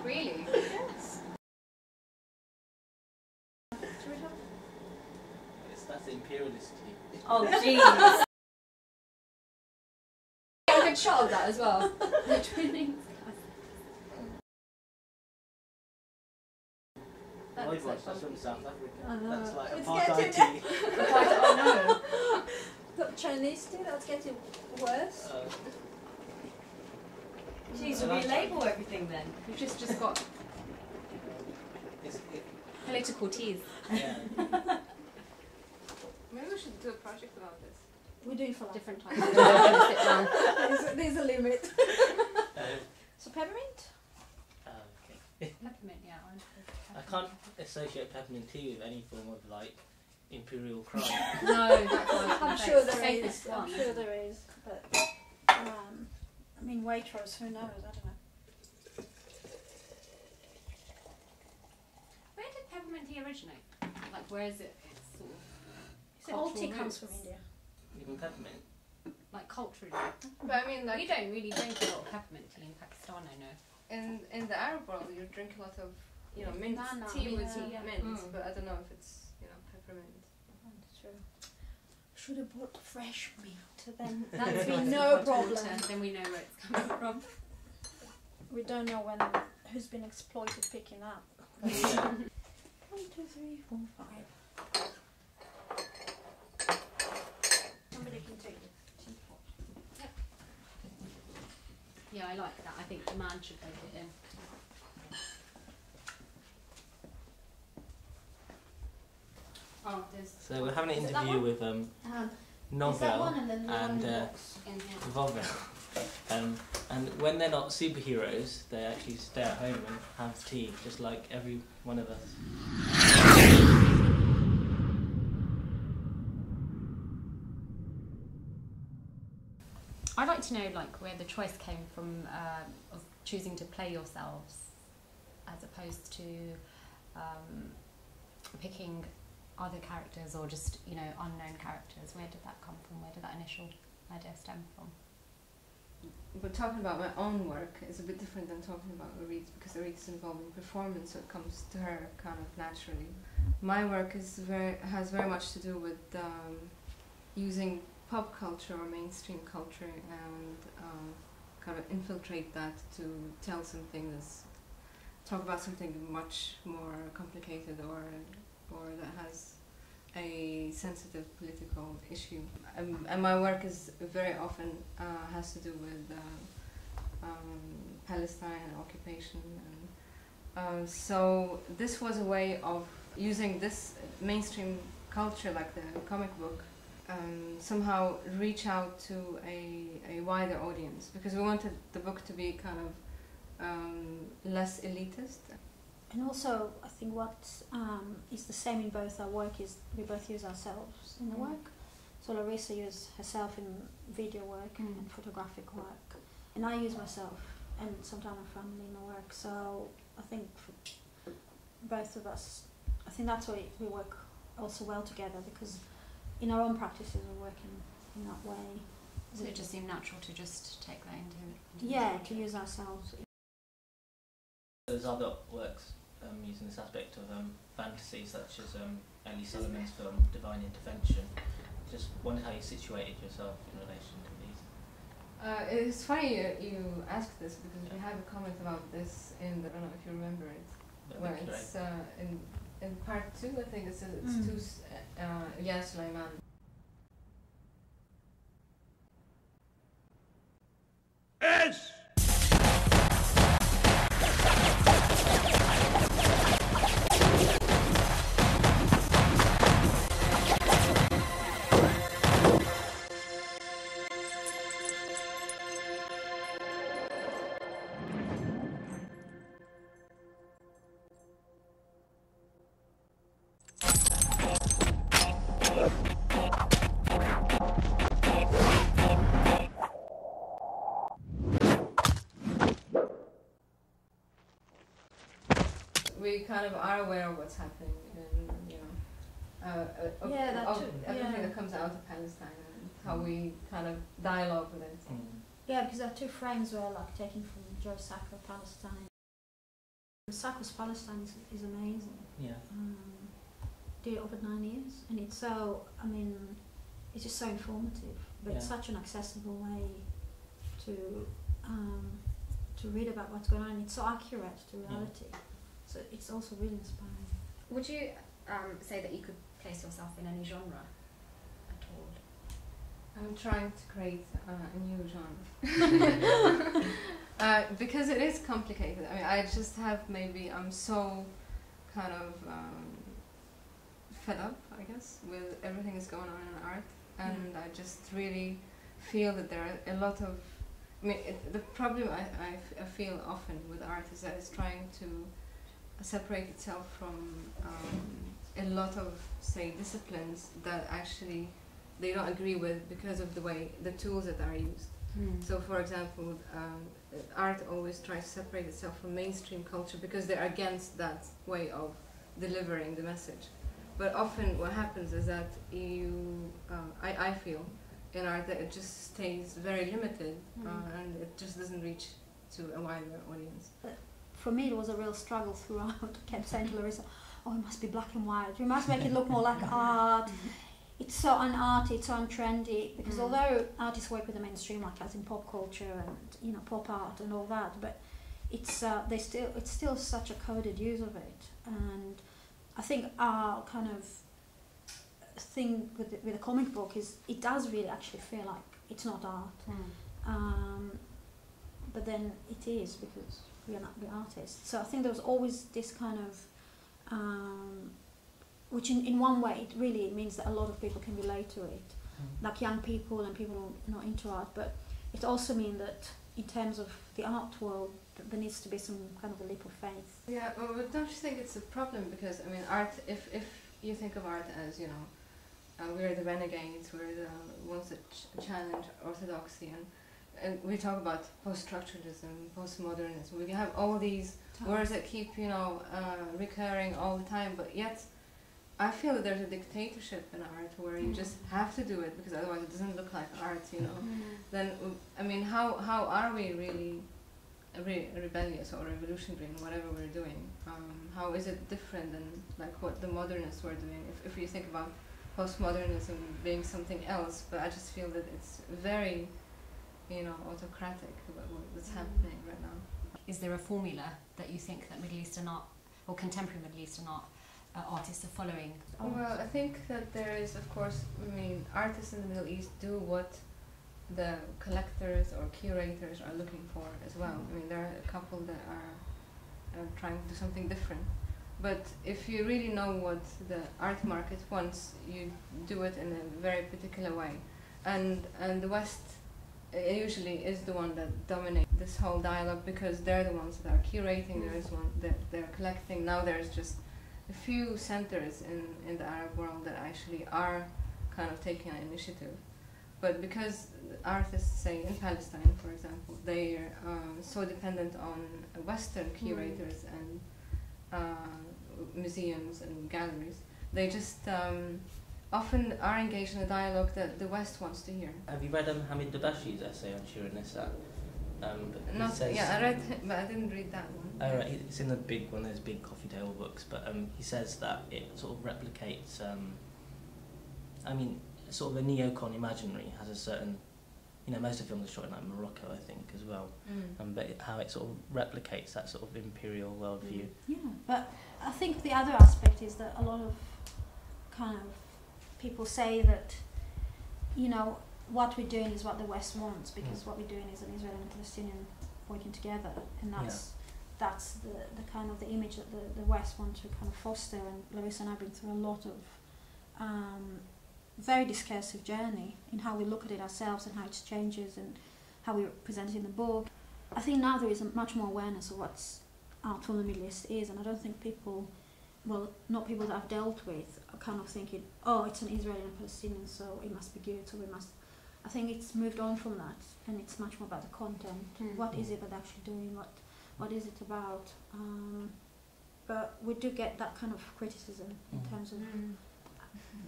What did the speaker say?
Really? Yes. That's imperialist tea. Oh jeez. A good shot of that as well. The twinning. I'd watch That's that from South Africa. I know. That's like It's apartheid getting- tea. Oh no. The Chinese tea, that's getting worse. Geez, so we label everything then. We've just got It's, political teas. yeah. Maybe we should do a project about this. We're doing for Different times. Sit down. There's a limit. Um, So peppermint? okay. Peppermint, yeah. I can't associate peppermint tea with any form of like imperial crime. No, that's what I'm sure there is. I'm sure there is. But I mean, Waitrose, who knows? I don't know. Where did peppermint tea originate? Like, where is it? It's sort of So all tea cultural comes from roots. India. Even peppermint. Like culturally. But I mean, We like don't really drink a lot of peppermint tea in Pakistan, I know. in the Arab world, you drink a lot of mint Nana, tea with tea, yeah. mint, Mm. but I don't know if it's peppermint. That's true. Should have bought fresh milk. Then That's be nice. no Hot problem. water, then we know where it's coming from. We don't know who's been exploited picking up. Yeah. 1, 2, 3, 4, 5. Somebody can take the teapot. Yeah, I like that. I think the man should take it in. Oh, there's So we're having an Is it that interview one? with Is that one Novel and then the one in the and box? in here. Vovel. And when they're not superheroes, they actually stay at home and have tea, just like every one of us. I'd like to know, like, where the choice came from of choosing to play yourselves as opposed to picking other characters or just, unknown characters. Where did that come from? Where did that initial idea stem from? But talking about my own work is a bit different than talking about Oreet, because Oreet is involved in performance, so it comes to her kind of naturally. My work has very much to do with using pop culture or mainstream culture and kind of infiltrate that to tell something talk about something much more complicated or that has a sensitive political issue. And my work is very often has to do with Palestine and occupation. And so this was a way of using this mainstream culture, like the comic book, somehow reach out to a wider audience, because we wanted the book to be kind of less elitist. And also, I think what is the same in both our work is we both use ourselves in the work. So Larissa uses herself in video work and photographic work, and I use myself and sometimes my family in my work. So I think for both of us, I think that's why we work also well together, because in our own practices we're working in that way. So it just seemed natural to just take that into Yeah, to use ourselves. There's other works using this aspect of fantasy, such as Ellie Solomon's film Divine Intervention. Just wonder how you situated yourself in relation to these. It's funny you asked this, because we have a comment about this in I don't know if you remember it. Where it's in part 2, I think it's Ya Sulaiman. Yes! We kind of are aware of what's happening, and everything that comes out of Palestine and how we kind of dialogue with it. Yeah, because there are 2 frames where like taken from Joe Sacco, Palestine. Sacco's Palestine is amazing. Yeah. Did it over 9 years, and it's so, I mean, it's just so informative, but it's Yeah. such an accessible way to read about what's going on, and it's so accurate to reality. So it's also really inspiring. Would you say that you could place yourself in any genre at all? I'm trying to create a new genre. Because it is complicated. I mean, I just have I'm so kind of fed up, I guess, with everything that's going on in art, and I just really feel that there are a lot of, I mean, the problem I feel often with art is that it's trying to separate itself from a lot of, say, disciplines that actually they don't agree with because of the way, the tools that are used. So, for example, art always tries to separate itself from mainstream culture because they're against that way of delivering the message. But often what happens is that I feel in art that it just stays very limited and it just doesn't reach to a wider audience. For me, it was a real struggle throughout. I kept saying to Larissa, oh, it must be black and white. We must make it look more like art. It's so unarty, it's so untrendy, because although artists work with the mainstream, like as in pop culture and, you know, pop art and all that, but it's still such a coded use of it. And I think our kind of thing with a comic book is it does really actually feel like it's not art, but then it is, because we're artists. So I think there was always this kind of which in one way it really means that a lot of people can relate to it, like young people and people who are not into art, but it also means that in terms of the art world there needs to be some kind of a leap of faith. Yeah, but don't you think it's a problem? Because, I mean, art, if you think of art as, you know, we're the renegades, we're the ones that challenge orthodoxy, and we talk about post-structuralism, postmodernism, we have all these words that keep, you know, recurring all the time, but yet I feel that there's a dictatorship in art where you just have to do it because otherwise it doesn't look like art, you know. Then, I mean, how are we really rebellious or revolutionary in whatever we're doing? How is it different than like what the modernists were doing? If you think about postmodernism being something else, but I just feel that it's very, you know, autocratic what's happening right now. Is there a formula that you think that Middle Eastern art or contemporary Middle Eastern art artists are following? Well, I think that there is, of course, I mean, artists in the Middle East do what the collectors or curators are looking for as well. I mean, there are a couple that are trying to do something different. But if you really know what the art market wants, you do it in a very particular way. And the West usually is the one that dominates this whole dialogue because they're the ones that are curating, there's one that they're collecting. Now there's just a few centers in the Arab world that actually are kind of taking an initiative. But because artists, say in Palestine, for example, they are so dependent on Western curators and museums and galleries, they just often are engaged in a dialogue that the West wants to hear. Have you read Hamid Dabashi's essay on Shirin-Nisa? I read it, but I didn't read that one. Oh, right, it's in one of those big coffee table books, but he says that it sort of replicates, I mean, sort of a neocon imaginary has a certain, you know, most of the films are shot in like Morocco, I think, as well, but how it sort of replicates that sort of imperial worldview. Yeah, but I think the other aspect is that a lot of kind of people say that, you know, what we're doing is what the West wants, because what we're doing is an Israeli and Palestinian working together, and that's the kind of the image that the West want to kind of foster. And Larissa and I have been through a lot of very discursive journey in how we look at it ourselves and how it changes and how we present it in the book. I think now there is much more awareness of what's art from the Middle East is, and I don't think people, well, not people that I've dealt with, are kind of thinking, oh, it's an Israeli and Palestinian, so it must be good, so we must. I think it's moved on from that, and it's much more about the content. What is it that actually doing? What is it about? But we do get that kind of criticism in terms of